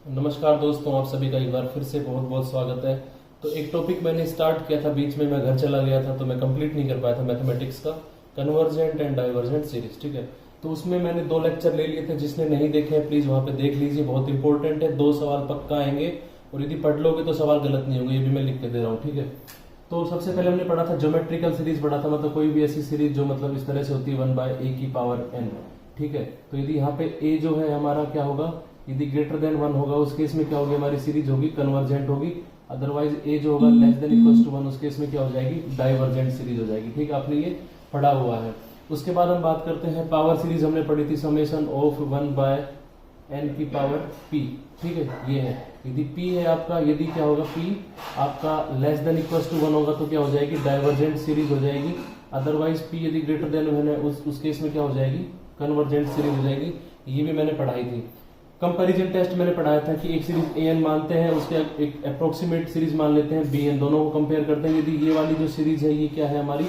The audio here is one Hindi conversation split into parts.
नमस्कार दोस्तों, आप सभी का एक बार फिर से बहुत बहुत स्वागत है। तो एक टॉपिक मैंने स्टार्ट किया था, बीच में मैं घर चला गया था तो मैं कंप्लीट नहीं कर पाया था, मैथमेटिक्स का कन्वर्जेंट एंड डाइवर्जेंट सीरीज। ठीक है, तो उसमें मैंने 2 लेक्चर ले लिए थे। जिसने नहीं देखे हैं प्लीज वहां पे देख लीजिए, बहुत इंपॉर्टेंट है। 2 सवाल पक्का आएंगे और यदि पढ़ लोगे तो सवाल गलत नहीं होंगे, ये भी मैं लिख के दे रहा हूँ। ठीक है, तो सबसे पहले हमने पढ़ा था ज्योमेट्रिकल सीरीज पढ़ा था, मतलब कोई भी ऐसी सीरीज जो मतलब इस तरह से होती है 1/a⁴n। ठीक है, तो यदि यहाँ पे a जो है हमारा क्या होगा, यदि ग्रेटर देन 1 होगा उस केस में क्या होगी, हमारी सीरीज होगी कन्वर्जेंट होगी। अदरवाइज a जो होगा लेस देन इक्वल्स टू 1 उस केस में क्या हो जाएगी, डाइवर्जेंट सीरीज हो जाएगी। ठीक है, आपने ये पढ़ा हुआ है। उसके बाद हम बात करते हैं पावर सीरीज। हमने पढ़ी थी समेशन ऑफ 1/n⁴p। ठीक है, ये है। यदि p है आपका, यदि क्या होगा p आपका लेस देन इक्वल्स टू 1 होगा तो क्या हो जाएगी, डाइवर्जेंट सीरीज हो जाएगी। अदरवाइज p यदि ग्रेटर देन 1 है उस केस में क्या हो जाएगी, कन्वर्जेंट सीरीज हो जाएगी। ये भी मैंने पढ़ाई थी। कंपैरिजन टेस्ट मैंने पढ़ाया था कि एक सीरीज an मानते हैं, उसके एक अप्रोक्सीमेट सीरीज मान लेते हैं bn, दोनों को कंपेयर करते हैं। यदि ये वाली जो सीरीज है ये क्या है हमारी,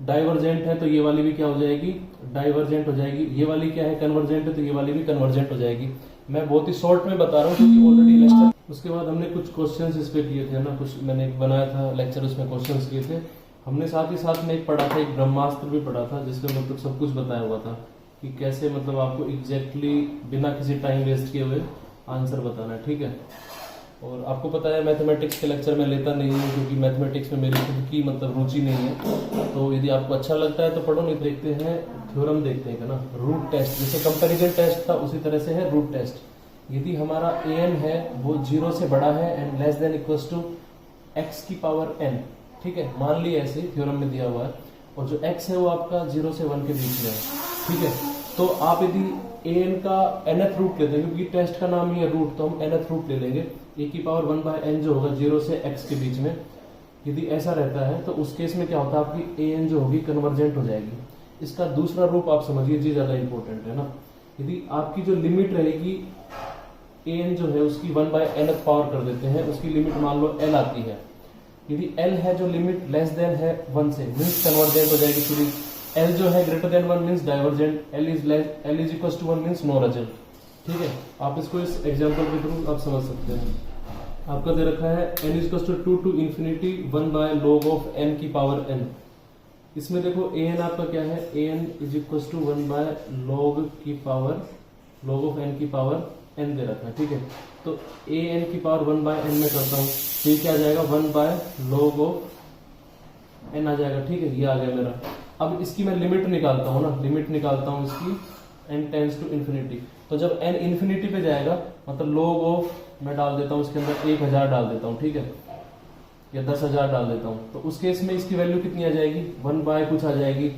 डाइवर्जेंट है, तो ये वाली भी क्या हो जाएगी, डाइवर्जेंट हो जाएगी। ये वाली क्या है, कन्वर्जेंट है, तो ये वाली भी कन्वर्जेंट हो जाएगी। मैं बहुत ही शॉर्ट में बता रहा हूँ क्योंकि ऑलरेडी लेक्चर। उसके बाद हमने कुछ क्वेश्चंस इस पे किए थे ना, कुछ मैंने बनाया था लेक्चर, उसमें क्वेश्चंस किए थे हमने। साथ ही साथ में एक पढ़ा था, एक ब्रह्मास्त्र भी पढ़ा था, जिसमें मतलब सब कुछ बताया हुआ था कि कैसे मतलब आपको एग्जैक्टली बिना किसी टाइम वेस्ट किए हुए आंसर बताना है। ठीक है, और आपको पता है मैथमेटिक्स के लेक्चर में लेता नहीं हूँ क्योंकि मैथमेटिक्स में मेरी खुद की मतलब रुचि नहीं है। तो यदि आपको अच्छा लगता है तो पढ़ो, नहीं देखते हैं थ्योरम, देखते हैं ना। रूट टेस्ट, जैसे कंपैरिजन टेस्ट था उसी तरह से है रूट टेस्ट। यदि हमारा an है वो 0 से बड़ा है and less than equals to x⁴n। ठीक है, मान ली ऐसे थ्योरम में दिया हुआ है, और जो x है वो आपका 0 से 1 के बीच में है। ठीक है, तो आप यदि an का nth रूट लेते हैं, क्योंकि टेस्ट का नाम ही है रूट, तो हम nth रूट ले लेंगे। a⁴1/n जो होगा 0 से x के बीच में, यदि ऐसा रहता है तो उस केस में क्या होता है, आपकी an जो होगी कन्वर्जेंट हो जाएगी। इसका दूसरा रूप आप समझिए जी, ज्यादा इंपॉर्टेंट है ना। यदि आपकी जो लिमिट रहेगी an जो है उसकी 1/nth पावर कर देते हैं, उसकी लिमिट मान लो l आती है। यदि l है जो लिमिट लेस देन है 1 से, मीन्स कन्वर्जेंट हो जाएगी सीरीज। l जो है greater than 1 means divergent, l is equal to 1 means no result. ठीक है, आप इसको इस एग्जांपल के थ्रू आप समझ सकते हैं। आपका दे रखा है n is equal to 2 to infinity 1/log of n⁴n। इसमें देखो an आपका क्या है, an is equal to 1/log of n⁴n दे रखा है। ठीक है, तो an⁴1/n में करता हूँ तो ये क्या आ जाएगा, 1/log of n आ जाएगा। ठीक है, ये आ गया मेरा। अब इसकी मैं लिमिट निकालता हूँ ना, लिमिट निकालता हूँ इसकी n टेंड्स टू इन्फिनिटी। तो जब n इन्फिनिटी पे जाएगा मतलब log of मैं डाल देता हूँ उसके अंदर 1000 डाल देता हूँ। ठीक है, या 10,000 डाल देता हूँ, तो उस केस में इसकी वैल्यू कितनी आ जाएगी, 1 कुछ आ जाएगी,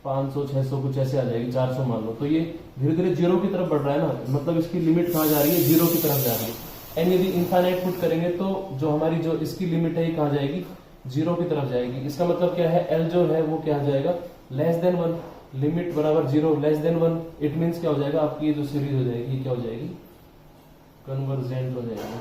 500 600 कुछ ऐसे आ जाएगी, 400 मान लो। तो ये धीरे धीरे 0 की तरफ बढ़ रहा है ना, मतलब इसकी लिमिट कहाँ जा रही है, 0 की तरफ जा रही है। n यदि इनफाइनाइट पुट करेंगे तो जो हमारी जो इसकी लिमिट है ये कहाँ जाएगी, 0 की तरफ जाएगी। इसका मतलब क्या है, l जो है वो क्या आ जाएगा, लेस देन 1, लिमिट बराबर 0 लेस देन 1। इट मीन्स क्या हो जाएगा, आपकी ये जो सीरीज हो जाएगी ये क्या हो जाएगी, कन्वर्जेंट हो जाएगी।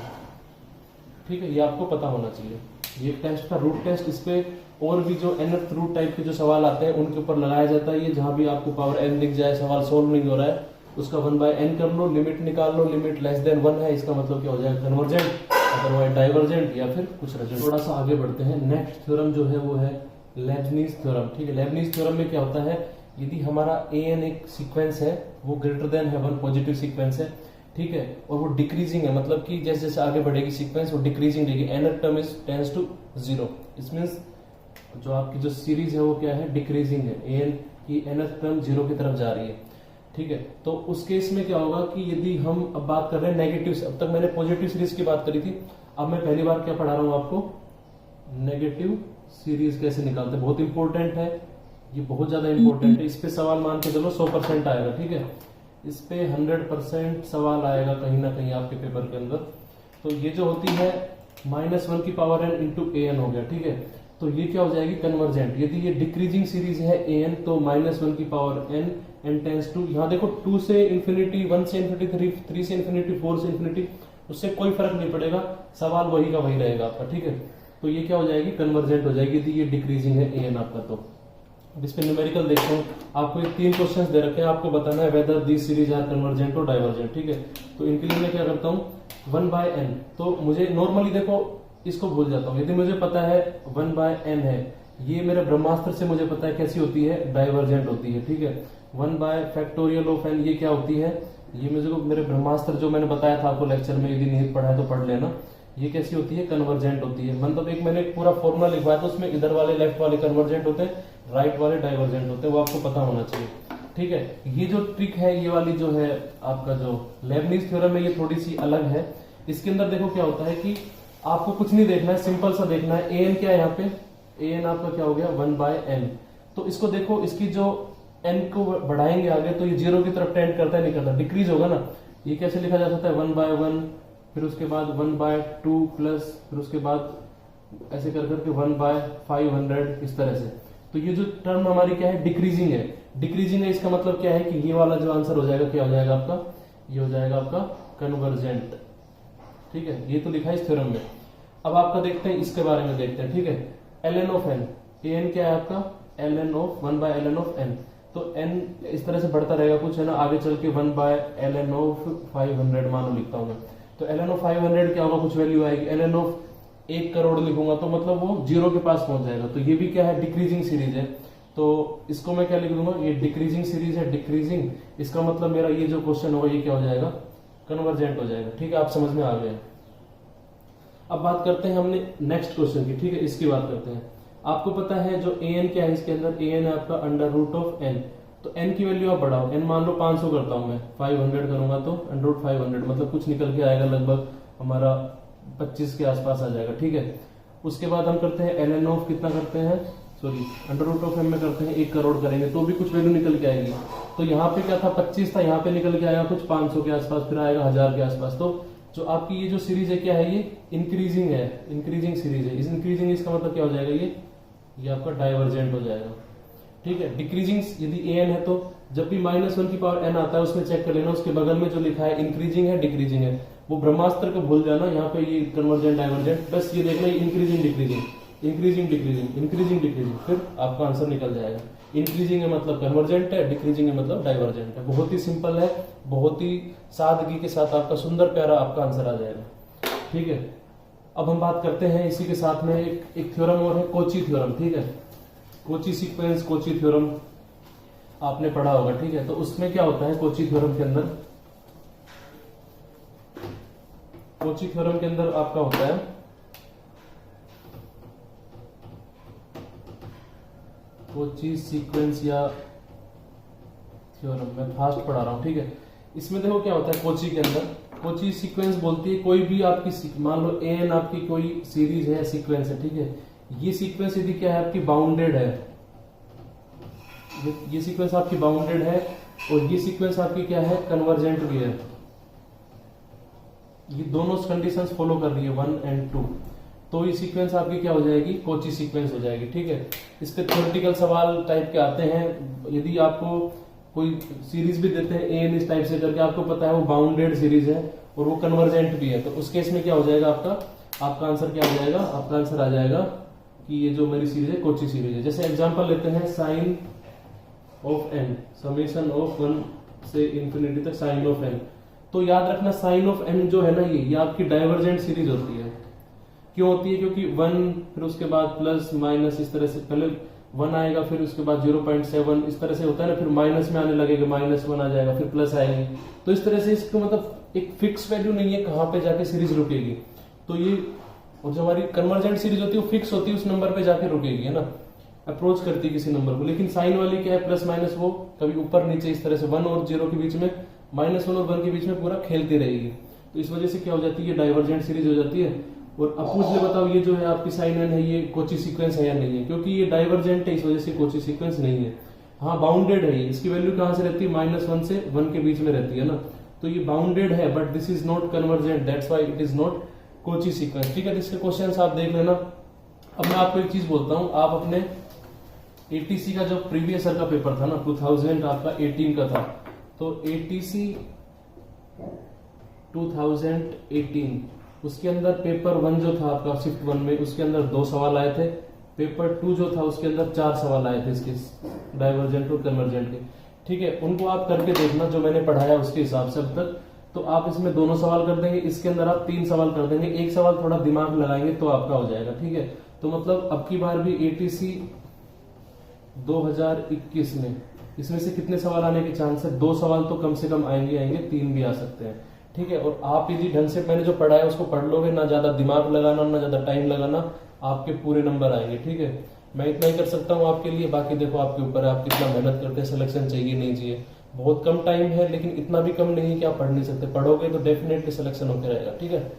ठीक है, ये आपको पता होना चाहिए। ये टेस्ट था रूट टेस्ट। इस पे और भी जो nth रूट टाइप के जो सवाल आते हैं उनके ऊपर लगाया जाता है। ये जहां भी आपको पावर n दिख जाए, सवाल सोल्व नहीं हो रहा है, उसका 1/n कर लो, लिमिट निकाल लो, लिमिट लेस देन 1 है, इसका मतलब क्या हो जाएगा, कन्वर्जेंट, अदरवाइज डाइवर्जेंट या फिर कुछ रिजल्ट। थोड़ा सा आगे बढ़ते हैं। नेक्स्ट थ्योरम जो है वो है लेबनीज थ्योरम। ठीक है, लेबनीज थ्योरम में क्या होता है, यदि हमारा an एक सीक्वेंस है वो ग्रेटर देन है 1, पॉजिटिव सीक्वेंस है। ठीक है, और वो डिक्रीजिंग है, मतलब कि जैसे जैसे आगे बढ़ेगी सीक्वेंस वो डिक्रीजिंग रहेगी, nth term is tends to 0। It means जो आपकी जो सीरीज है वो क्या है, डिक्रीजिंग है, an की nth टर्म 0 की तरफ जा रही है। ठीक है, तो उस केस में क्या होगा कि यदि हम अब बात कर रहे हैं नेगेटिव से, अब तक मैंने पॉजिटिव सीरीज की बात करी थी, अब मैं पहली बार क्या पढ़ा रहा हूं आपको, नेगेटिव सीरीज कैसे निकालते हैं। बहुत इंपॉर्टेंट है ये, बहुत ज्यादा इंपॉर्टेंट है। इस पे सवाल मान के चलो 100% आएगा। ठीक है, इस पे 100% सवाल आएगा कहीं ना कहीं आपके पेपर के अंदर। तो ये जो होती है -1⁴n इंटू an हो गया। ठीक है, तो ये क्या हो जाएगी, कन्वर्जेंट। यदि ये डिक्रीजिंग सीरीज है an तो -1⁴n एंड टेंस टू, यहाँ देखो 2 से इन्फिनिटी, 1 से इन्फिनिटी, 3 से इन्फिनिटी, 4 से इन्फिनिटी, उससे कोई फर्क नहीं पड़ेगा, सवाल वही का वही रहेगा आपका। ठीक है, तो ये क्या हो जाएगी, कन्वर्जेंट हो जाएगी यदि ये डिक्रीजिंग है an आपका। तो इस पे न्यूमेरिकल देखते हैं। आपको ये 3 क्वेश्चंस दे रखे हैं, आपको बताना है whether this series are convergent और डाइवर्जेंट, ठीक है। तो इनके लिए मैं क्या करता हूँ 1/n, तो मुझे नॉर्मली देखो इसको भूल जाता हूँ। यदि मुझे पता है 1/n है, ये मेरे ब्रह्मास्त्र से मुझे पता है कैसी होती है, डाइवर्जेंट होती है, ठीक है। 1/फैक्टोरियल ऑफ n ये क्या होती है, ये मुझे मेरे ब्रह्मास्त्र जो मैंने बताया था आपको लेक्चर में, यदि नहीं पढ़ा है तो पढ़ लेना। ये कैसी होती है, कन्वर्जेंट होती है। मतलब एक मैंने पूरा फॉर्मूला लिखवाया था, उसमें इधर वाले लेफ्ट वाले कन्वर्जेंट होते हैं, राइट वाले डाइवर्जेंट होते हैं, वो आपको पता होना चाहिए, ठीक है। ये जो ट्रिक है, ये वाली जो है आपका जो लेबनीज थ्योरम है, ये थोड़ी सी अलग है। इसके अंदर देखो क्या होता है कि आपको कुछ नहीं देखना है, सिंपल सा देखना है। an क्या है यहाँ पे, an आपका क्या हो गया 1/n। तो इसको देखो, इसकी जो n को बढ़ाएंगे आगे तो ये 0 की तरफ टेंड करता है, नहीं करता, डिक्रीज होगा ना। ये कैसे लिखा जा सकता है 1/1, फिर उसके बाद 1/2 प्लस, फिर उसके बाद ऐसे कर करके 1/500 इस तरह से। तो ये जो टर्म हमारी क्या है, डिक्रीजिंग है। डिक्रीजिंग है, इसका मतलब क्या है कि ये वाला जो आंसर हो जाएगा, क्या हो जाएगा आपका, ये हो जाएगा आपका कन्वर्जेंट, ठीक है। ये तो लिखा है इस थ्योरम में। अब आपका देखते हैं, इसके बारे में देखते हैं, ठीक है। ln ऑफ n, an क्या है आपका ln of 1/ln of n। तो n इस तरह से बढ़ता रहेगा कुछ, है ना, आगे चल के 1/ln ऑफ 500 मानो लिखता हूं मैं। तो ln ऑफ 500 क्या होगा, कुछ वैल्यू आएगी। ln ऑफ 1 करोड़ लिखूंगा तो मतलब वो 0 के पास पहुंच जाएगा। तो ये भी क्या है, डिक्रीजिंग सीरीज है। तो इसको मैं क्या लिख दूंगा, ये डिक्रीजिंग सीरीज है, डिक्रीजिंग। इसका मतलब मेरा ये जो क्वेश्चन होगा ये क्या हो जाएगा, कन्वर्जेंट हो जाएगा, ठीक है। आप समझ में आ गए। अब बात करते हैं हमने नेक्स्ट क्वेश्चन की, ठीक है, इसकी बात करते हैं। आपको पता है जो an क्या है, इसके अंदर an है आपका अंडर रूट ऑफ n। तो n की वैल्यू आप बढ़ाओ, n मान लो 500 करता हूं मैं, 500 करूंगा तो अंडर रूट 500, मतलब कुछ निकल के आएगा लगभग हमारा 25 के आसपास आ जाएगा, ठीक है। उसके बाद हम करते हैं ln ऑफ कितना करते हैं, sorry under root of m में करते हैं 1 करोड़ करेंगे तो भी कुछ वैल्यू निकल के आएगी। तो यहाँ पे क्या था 25 था, यहाँ पे निकल के आएगा कुछ 500 के आसपास, फिर आएगा 1000 के आसपास। तो जो आपकी ये जो सीरीज है क्या है, ये इंक्रीजिंग है, इंक्रीजिंग सीरीज है। इस इंक्रीजिंग इसका मतलब क्या हो जाएगा, ये आपका डाइवर्जेंट हो जाएगा, ठीक है। डिक्रीजिंग यदि an है तो जब भी -1 की पावर n आता है उसमें चेक कर लेना, उसके बगल में जो लिखा है इंक्रीजिंग है डिक्रीजिंग है, वो ब्रह्मास्त्र को भूल जाना। यहाँ पे ये कन्वर्जेंट डाइवर्जेंट, बस ये देखना increasing decreasing, increasing decreasing, increasing decreasing, फिर आपका आंसर निकल जाएगा। इंक्रीजिंग है मतलब कन्वर्जेंट है, डिक्रीजिंग है मतलब डाइवर्जेंट है। बहुत ही सिंपल है, बहुत ही सादगी के साथ आपका सुंदर प्यारा आपका आंसर आ जाएगा, ठीक है। अब हम बात करते हैं इसी के साथ में एक थ्योरम और है, कोची थ्योरम, ठीक है। कोची सीक्वेंस, कोची थ्योरम आपने पढ़ा होगा, ठीक है। तो उसमें क्या होता है कोची थ्योरम के अंदर, कोची थ्योरम के अंदर आपका होता है कोची सीक्वेंस या थ्योरम, मैं फास्ट पढ़ा रहा हूं, ठीक है। इसमें देखो क्या होता है कोची के अंदर, कोची सीक्वेंस बोलती है कोई भी आपकी, मान लो an आपकी कोई सीरीज है, सीक्वेंस है, ठीक है। ये सीक्वेंस यदि क्या है आपकी बाउंडेड है, ये सीक्वेंस आपकी बाउंडेड है और ये सीक्वेंस आपकी क्या है, कन्वर्जेंट भी है। ये दोनों कंडीशंस फॉलो कर रही है 1 और 2, तो ये सीक्वेंस आपकी क्या हो जाएगी, कोची सीक्वेंस हो जाएगी, ठीक है। इस पे थ्योरेटिकल सवाल टाइप के आते हैं। यदि आपको कोई सीरीज भी देते हैं an इस टाइप से करके, आपको पता है वो बाउंडेड सीरीज है और वो कन्वर्जेंट भी है, तो उस केस में क्या हो जाएगा आपका आंसर क्या हो जाएगा, आपका आंसर आ जाएगा कि ये जो मेरी सीरीज है कोची सीरीज है। जैसे एग्जांपल लेते हैं sine of n, summation of 1 से इंफिनिटी तक साइन ऑफ n। तो याद रखना साइन ऑफ n जो है ना, ये आपकी डाइवर्जेंट सीरीज होती है। क्यों होती है, क्योंकि 1 फिर उसके बाद प्लस माइनस, इस तरह से पहले 1 आएगा, फिर उसके बाद 0.7 इस तरह से होता है ना, फिर माइनस में आने लगेगा, -1 आ जाएगा, फिर प्लस आएगी। तो इस तरह से इसको मतलब एक फिक्स वैल्यू नहीं है कहां पे जाके सीरीज रुकेगी। तो ये, और जो हमारी कन्वर्जेंट सीरीज होती है वो फिक्स होती है, उस नंबर पे जाके रुकेगी, है ना, अप्रोच करती है किसी नंबर को। लेकिन साइन वाली क्या है, प्लस माइनस वो कभी ऊपर नीचे इस तरह से 1 और 0 के बीच में, -1 और 1 के बीच में पूरा खेलती रहेगी। तो इस वजह से क्या हो जाती है, डाइवर्जेंट सीरीज हो जाती है। और अब पूछ ले बताओ ये जो है आपकी साइन n है, ये कोची सीक्वेंस है या नहीं है, क्योंकि ये डाइवर्जेंट है इस वजह से कोची सीक्वेंस नहीं है। हाँ बाउंडेड है ये, इसकी वैल्यू कहां से रहती है, -1 से 1 के बीच में रहती है ना, तो ये बाउंडेड है, but this is not convergent, that's why it is not Kochi sequence, ठीक है। इसके क्वेश्चंस आप देख लेना। अब मैं आपको एक चीज बोलता हूं, आप अपने एटीसी का जो प्रीवियस ईयर का पेपर था ना, 2000 आपका 18 का था, तो एटीसी 2018 उसके अंदर पेपर 1 जो था आपका शिफ्ट 1 में, उसके अंदर 2 सवाल आए थे। पेपर 2 जो था उसके अंदर 4 सवाल आए थे इसके डाइवर्जेंट और कन्वर्जेंट के, ठीक है, उनको आप करके देखना जो मैंने पढ़ाया उसके हिसाब से अब तक। तो आप इसमें दोनों सवाल कर देंगे, इसके अंदर आप 3 सवाल कर देंगे, एक सवाल थोड़ा दिमाग लगाएंगे तो आपका हो जाएगा, ठीक है। तो मतलब अब की बार भी एटीसी 2021 में इसमें से कितने सवाल आने के चांस है? 2 सवाल तो कम से कम आएंगे, 3 भी आ सकते हैं, ठीक है। और आप यदि ढंग से मैंने जो पढ़ा है उसको पढ़ लोगे, ना ज्यादा दिमाग लगाना ना ज्यादा टाइम लगाना, आपके पूरे नंबर आएंगे, ठीक है। मैं इतना ही कर सकता हूँ आपके लिए, बाकी देखो आपके ऊपर है, आप कितना मेहनत करते हैं, सिलेक्शन चाहिए नहीं चाहिए। बहुत कम टाइम है लेकिन इतना भी कम नहीं है कि आप पढ़ नहीं सकते, पढ़ोगे तो डेफिनेटली सिलेक्शन होकर रहेगा, ठीक है।